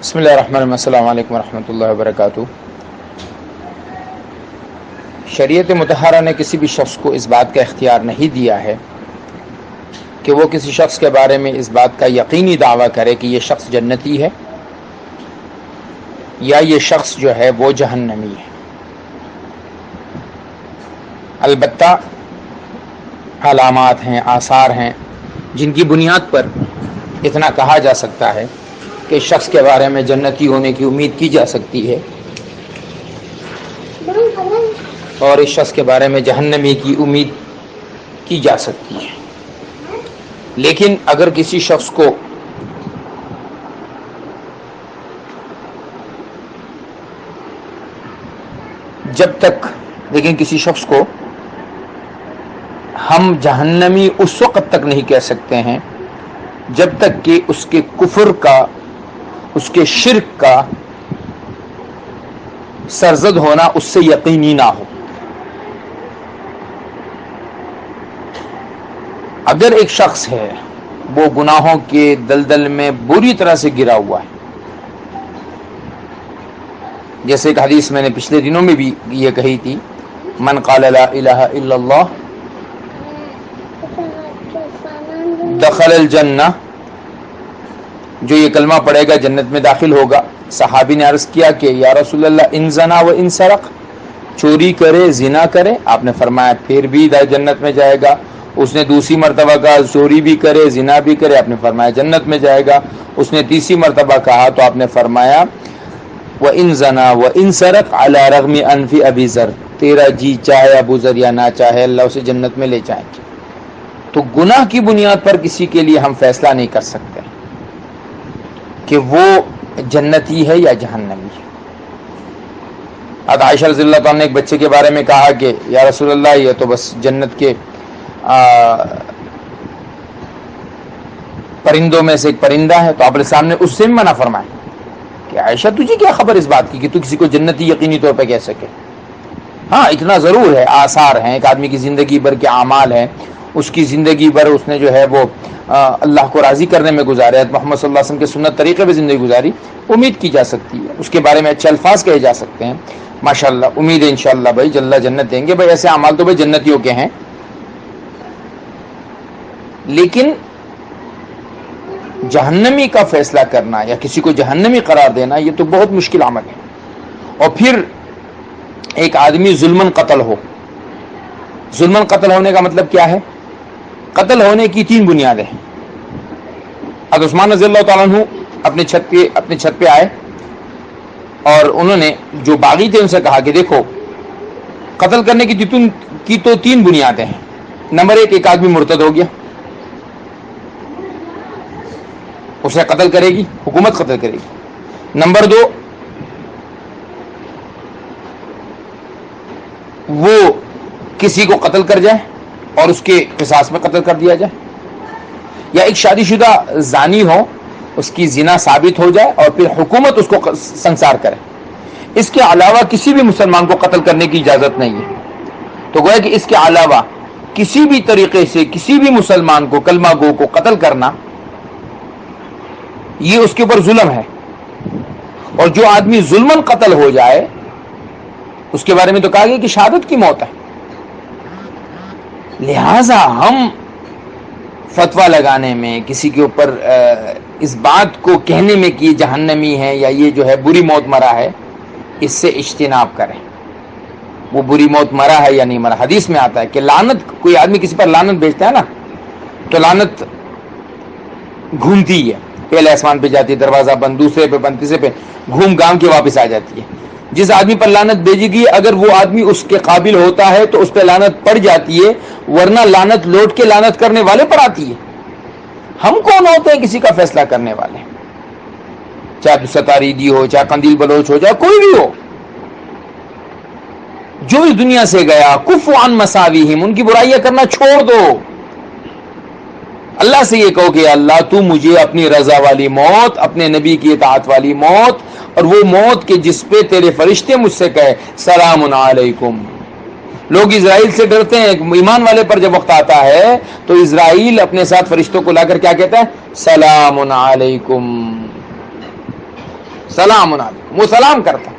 بسم اللہ الرحمن الرحیم، السلام علیکم ورحمۃ اللہ وبرکاتہ۔ شریعت مطہرہ نے کسی بھی شخص کو اس بات کا اختیار نہیں دیا ہے کہ وہ کسی شخص کے بارے میں اس بات کا یقینی دعویٰ کرے کہ یہ شخص جنتی ہے یا یہ شخص جو ہے وہ جہنمی ہے۔ البتہ علامات ہیں، آثار ہیں جن کی بنیاد پر اتنا کہا جا سکتا ہے کہ اس شخص کے بارے میں جنتی ہونے کی امید کی جا سکتی ہے اور اس شخص کے بارے میں جہنمی کی امید کی جا سکتی ہے۔ لیکن اگر کسی شخص کو کسی شخص کو ہم جہنمی اس وقت تک نہیں کہہ سکتے ہیں جب تک کہ اس کے کفر کا، اس کے شرک کا سرزد ہونا اس سے یقینی نہ ہو۔ اگر ایک شخص ہے وہ گناہوں کے دلدل میں بری طرح سے گرا ہوا ہے، جیسے کہ حدیث میں نے پچھلے دنوں میں بھی یہ کہی تھی، من قال لا الہ الا اللہ دخل الجنہ، جو یہ کلمہ پڑھے گا جنت میں داخل ہوگا۔ صحابی نے عرض کیا کہ یا رسول اللہ ان زنا و ان سرق، چوری کرے زنا کرے، آپ نے فرمایا پھر بھی جنت میں جائے گا۔ اس نے دوسری مرتبہ کہا چوری بھی کرے زنا بھی کرے، آپ نے فرمایا جنت میں جائے گا۔ اس نے تیسری مرتبہ کہا تو آپ نے فرمایا وَإِن زَنَا وَإِن سَرَقَ عَلَى رَغْمِ أَنْفِ أَبِي ذَرٍ، تیرا جی چاہے ابو ذر یا نہ چاہے اللہ اسے جنت میں لے جائیں گے۔ تو گناہ کی بنیاد پر کسی کے لیے ہم فیصلہ نہیں کر سکتے کہ وہ جنتی ہے یا جہنمی ہے۔ عائشہ رضی اللہ تعالیٰ نے ایک بچے کے بارے میں کہا کہ یا رسول اللہ یہ تو بس جنت کے پرندوں میں سے ایک پرندہ ہے، تو آپ نے سامنے اس سے منع فرمایا کہ عائشہ تجھے کیا خبر اس بات کی کہ تو کسی کو جنتی یقینی طور پہ کہہ سکے۔ ہاں اتنا ضرور ہے، آثار ہیں، ایک آدمی کی زندگی بھر کے اعمال ہیں، اس کی زندگی بھر اس نے جو ہے وہ اللہ کو راضی کرنے میں گزارے، محمد صلی اللہ علیہ وسلم کے سنت طریقے پہ زندگی گزاری، امید کی جا سکتی ہے، اس کے بارے میں اچھے الفاظ کہے جا سکتے ہیں، ماشاءاللہ امید ہے انشاءاللہ بھائی اللہ جنت دیں گے، بھائی ایسے اعمال تو بھائی جنتیوں کے ہیں۔ لیکن جہنمی کا فیصلہ کرنا یا کسی کو جہنمی قرار دینا یہ تو بہت مشکل عمل ہے۔ اور پھر ایک آدمی ظلمن قتل ہو، ظلمن قتل ہونے کا مطلب کیا ہے؟ قتل ہونے کی تین بنیادیں ہیں۔ حضرت عثمان رضی اللہ تعالیٰ عنہ اپنے چھت پہ آئے اور انہوں نے جو باغی تھے ان سے کہا کہ دیکھو قتل کرنے کی تو تین بنیادیں ہیں۔ نمبر ایک آدمی مرتد ہو گیا، اسے قتل کرے گی، حکومت قتل کرے گی۔ نمبر دو، وہ کسی کو قتل کر جائے اور اس کے قصاص میں قتل کر دیا جائے، یا ایک شادی شدہ زانی ہو، اس کی زنا ثابت ہو جائے اور پھر حکومت اس کو سنسار کرے۔ اس کے علاوہ کسی بھی مسلمان کو قتل کرنے کی اجازت نہیں ہے۔ تو گویا کہ اس کے علاوہ کسی بھی طریقے سے کسی بھی مسلمان کو، کلمہ گو کو قتل کرنا یہ اس کے اوپر ظلم ہے، اور جو آدمی ظلمن قتل ہو جائے اس کے بارے میں تو کہا گیا کہ شہادت کی موت ہے۔ لہذا ہم فتویٰ لگانے میں کسی کے اوپر اس بات کو کہنے میں کہ یہ جہنمی ہے یا یہ جو ہے بری موت مرا ہے، اس سے اجتناب کریں۔ وہ بری موت مرا ہے یا نہیں مرا، حدیث میں آتا ہے کہ لعنت، کوئی آدمی کسی پر لعنت بھیجتا ہے نا تو لعنت گھومتی ہے، پہلے آسمان پہ جاتی ہے، دروازہ بند، دوسرے پہ بند، تیسرے پہ گھوم گام کے واپس آ جاتی ہے۔ جس آدمی پر لعنت بھیجی گئی اگر وہ آدمی اس کے قابل ہوتا ہے تو اس پہ لعنت پڑ جاتی ہے، ورنہ لعنت لوٹ کے لعنت کرنے والے پر آتی ہے۔ ہم کون ہوتے ہیں کسی کا فیصلہ کرنے والے؟ چاہے ستاریدی ہو، چاہے قندیل بلوچ ہو، چاہے کوئی بھی ہو، جو اس دنیا سے گیا، کفو عن مساویہم، ان کی برائیاں کرنا چھوڑ دو۔ اللہ سے یہ کہو کہ اللہ تو مجھے اپنی رضا والی موت، اپنے نبی کی اطاعت والی موت، اور وہ موت کے جس پہ تیرے فرشتے مجھ سے کہے سلام علیکم۔ لوگ اسرائیل سے ڈرتے ہیں، ایمان والے پر جب وقت آتا ہے تو اسرائیل اپنے ساتھ فرشتوں کو لا کر کیا کہتا ہے؟ سلام علیکم۔ سلام علیکم، وہ سلام کرتا.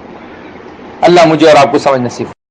اللہ مجھے اور آپ کو سمجھ نصیب